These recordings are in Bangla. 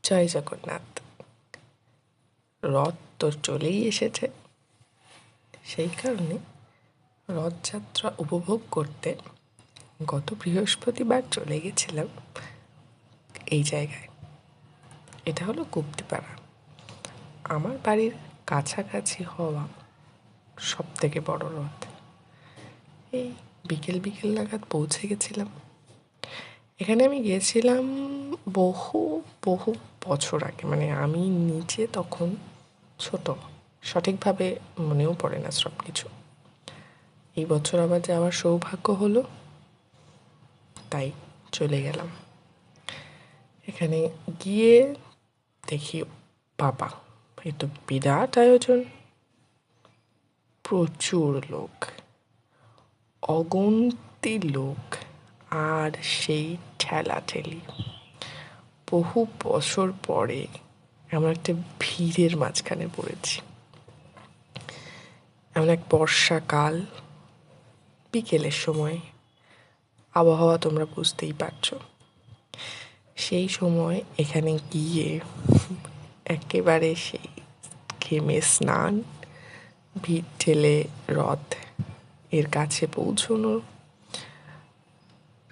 জয় জগন্নাথ। রথ তো চলেই এসেছে, সেই কারণে রথযাত্রা উপভোগ করতে গত বৃহস্পতিবার চলে গেছিলাম এই জায়গায়। এটা হলো গুপ্তিপাড়া, আমার বাড়ির কাছাকাছি হওয়া সব থেকে বড় রথ। এই বিকেল নাগাদ পৌঁছে গেছিলাম। এখানে আমি গিয়েছিলাম বহু বহু বছর আগে, মানে আমি নিজে তখন ছোট, সঠিকভাবে মনেও পড়ে না সব কিছু। এই বছর আবার যাওয়ার সৌভাগ্য হলো, তাই চলে গেলাম। এখানে গিয়ে দেখি বাবা, এ তো বিরাট আয়োজন, প্রচুর লোক, অগুন্তি লোক, আর সেই ঠেলাঠেলি। বহু বছর পরে এমন একটা ভিড়ের মাঝখানে পড়েছি। এমন এক বর্ষাকাল, বিকেলের সময়, আবহাওয়া তোমরা বুঝতেই পারছো। সেই সময় এখানে গিয়ে একেবারে সেই ঘেমে স্নান, ভিড় ঠেলে রথ এর কাছে পৌঁছনো,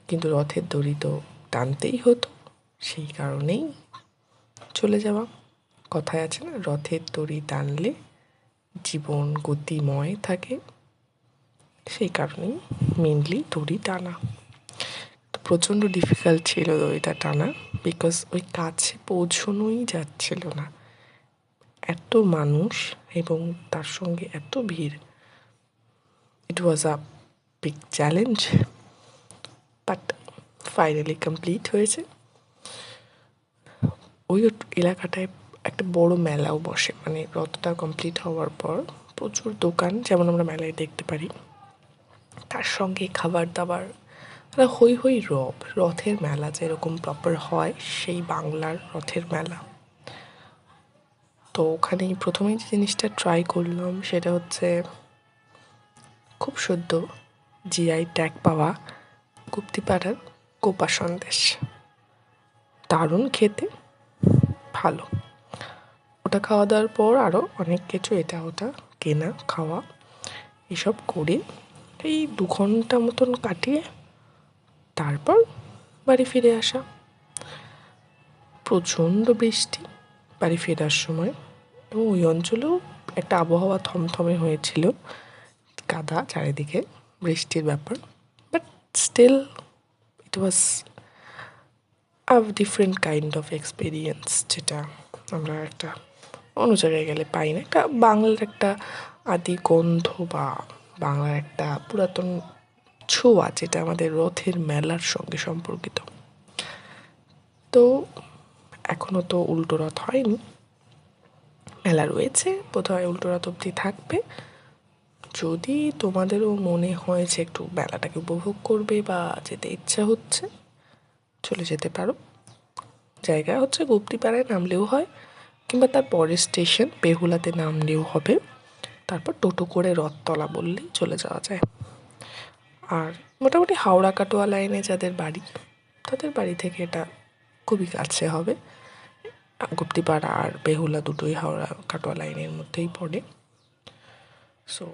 কিন্তু রথের দড়ি তো টানতেই হতো, সেই কারণেই চলে যাওয়া। কথায় আছে না, রথের দড়ি টানলে জীবন গতিময় থাকে, সেই কারণেই মেনলি দড়ি টানা। তো প্রচণ্ড ডিফিকাল্ট ছিল দড়িটা টানা, বিকজ ওই কাছে পৌঁছনোই যাচ্ছিল না। এত মানুষ এবং তার সঙ্গে এত ভিড়, it was a big challenge, but finally complete হয়েছে। ওই এলাকাটায় একটা বড় মেলাও বসে, মানে রথটা কমপ্লিট হওয়ার পর প্রচুর দোকান, যেমন আমরা মেলায় দেখতে পারি, তার সঙ্গে খাবার দাবার, হই হই রথের মেলা যেরকম প্রপার হয়, সেই বাংলার রথের মেলা। তো ওখানেই প্রথমেই যে জিনিসটা ট্রাই করলাম সেটা হচ্ছে খুব সদ্য জিআই ট্যাগ পাওয়া গুপ্তিপাড়ার কোপা সন্দেশ। দারুণ খেতে, ভালো। ওটা খাওয়া দাওয়ার পর আরও অনেক কিছু এটা ওটা কেনা খাওয়া এসব করে এই 2 ঘন্টা মতন কাটিয়ে তারপর বাড়ি ফিরে আসা। প্রচণ্ড বৃষ্টি বাড়ি ফেরার সময়, এবং ওই অঞ্চলেও একটা আবহাওয়া থমথমে হয়েছিল, কাদা চারিদিকে, বৃষ্টির ব্যাপার, but still it was a different kind of experience, যেটা আমরা একটা অন্য জায়গায় গেলে পাই না। একটা বাংলার একটা আদি গন্ধ বা বাংলার একটা পুরাতন ছোঁয়া, যেটা আমাদের রথের মেলার সঙ্গে সম্পর্কিত। তো এখনও তো উল্টো রথ হয়নি, মেলা রয়েছে, বোধহয় উল্টো রথ অবধি থাকবে। যদি তোমাদেরও মনে হয় যে একটু মেলাটাকে উপভোগ করবে বা যেতে ইচ্ছা হচ্ছে, চলে যেতে পারো। জায়গা হচ্ছে গুপ্তিপাড়ায় নামলেও হয়, কিংবা তার পরের স্টেশন বেহুলাতে নামলেও হবে, তারপর টোটো করে রথতলা বললেই চলে যাওয়া যায়। আর মোটামুটি হাওড়া কাটোয়া লাইনে যাদের বাড়ি, তাদের বাড়ি থেকে এটা খুবই কাছে হবে। গুপ্তিপাড়া আর বেহুলা দুটোই হাওড়া কাটোয়া লাইনের মধ্যেই পড়ে। সো